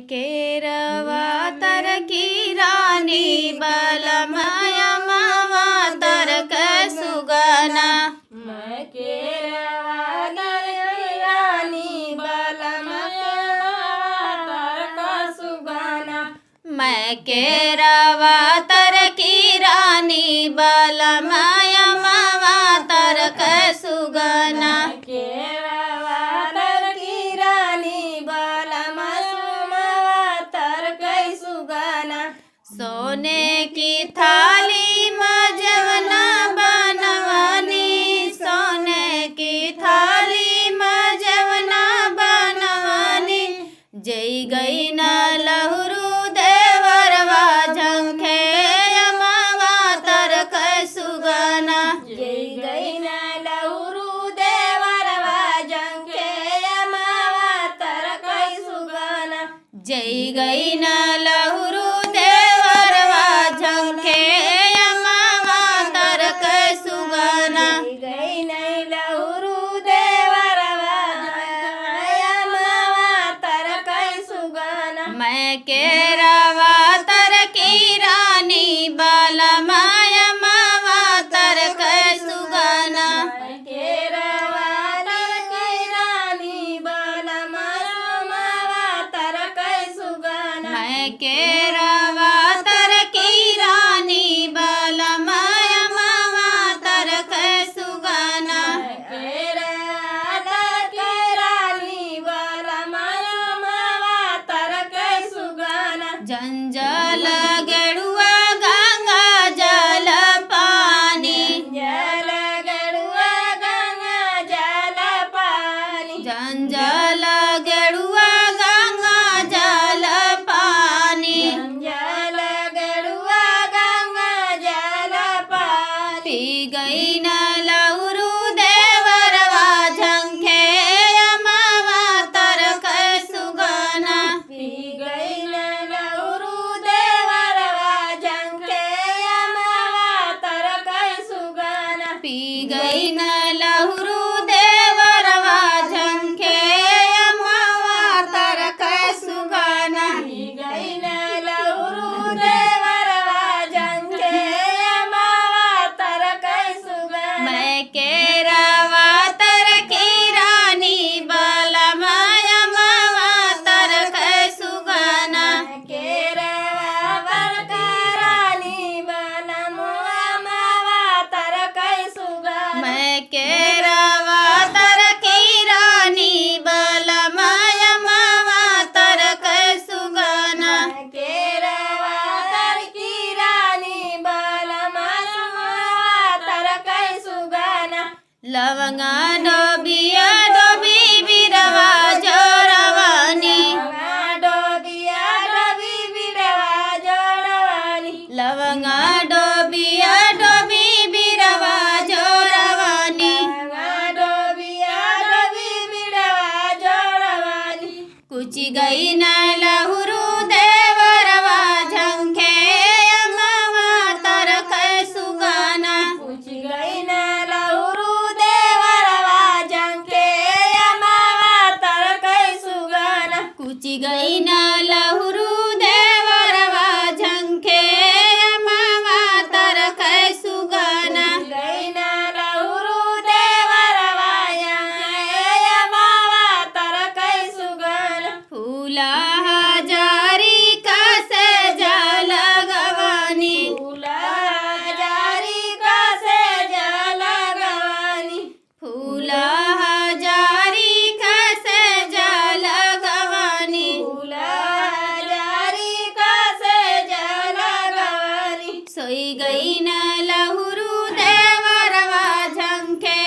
केरवा तर की रानी बलमया मावा तर सुगना। मैं केरवा तर की रानी बलमया तर सुगना। मैं केरवा तर की रानी बलमया मावा तर सुगना। सोने की थाली में जवना बनवानी, सोने की थाली में जवना बनवानी। जई गई न लहरू देवरवा झंखे अमावा तर सुगना। जई गई न लहरू देवरवा झंखे अमावा तर सुगना। जई गई न लहरू मैं केरवा तर की रानी बलमया मावा तर सुगना। मैं केरवा तर की रानी बलमया मावा तर सुगना। मैं केरवा तर की रानी बलमया मावा तर सुगना। जंजल गेड़ुआ गंगा जल पानी, जल गड़ुआ गंगा जल पानी। जंजल गेड़ुआ गंगा जल पानी। जल गड़ुआ गंगा जल पानी। पी गई न लहरू देवरवा झंखे अमावा तर सुगना। पी गई न लहरू देवरवा झंखे अमावा तर सुगना। पी गई न लहरू देवरवा झंखे अमावा तर सुगना। पी गई न लहरू देवरवा झंखे अमावा तर सुगना। मैं केरवा तर की रानी बलमया मावा तर सुगना। केरवा तर की रानी बलमया मावा तर सुगना। मैं केरवा तर की रानी बलमया मावा तर सुगना। केरवा तर की रानी बलमया मावा तर सुगना। लवंगा डोबिया डोबी बिरवा जोरवानी, डोबिया डोबी बिरवा जोड़वानी। लवंगा डोबिया डोबी बिरवा जोरवानी। डोबिया डोबी बिरवा जोड़वानी। कुछ गई न लहरू देवरवा झंखे अमावा तर सुगना। पूछ गई न लहरू देवरवा झंखे अमावा तर सुगना। कुछ गई न लहरू देवरवा झंखे अमावा तर सुगना। गई न लहरू देवरवा झंखे अमावा तर सुगना। फूला हजारी का से जल गवानी, फूला हजारी का से जल गवानी। फूला हजारी का से जल गवानी। फूला हजारी का से जल गवानी। सोई गई न लहरू देवरवा झंखे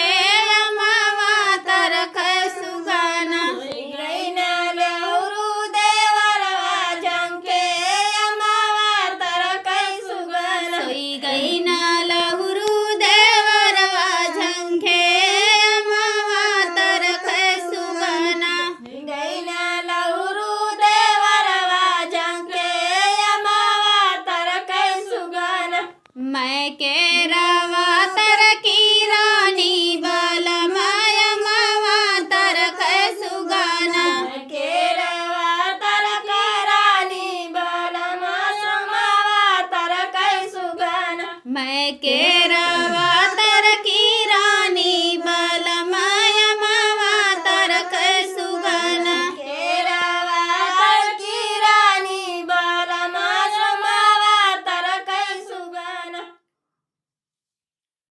अमावा तर सुगना। गई न लहरू देवरवा झंखे अमावा तर सुगना। सोई गई न लहरू देवरवा झंखे अमावा तर सुगना। गई न लहरू देवरवा झंखे अमावा तर सुगना। मैं केरवा तर की रानी बलमया मावा तर सुगना। केरवा तर मैं केरा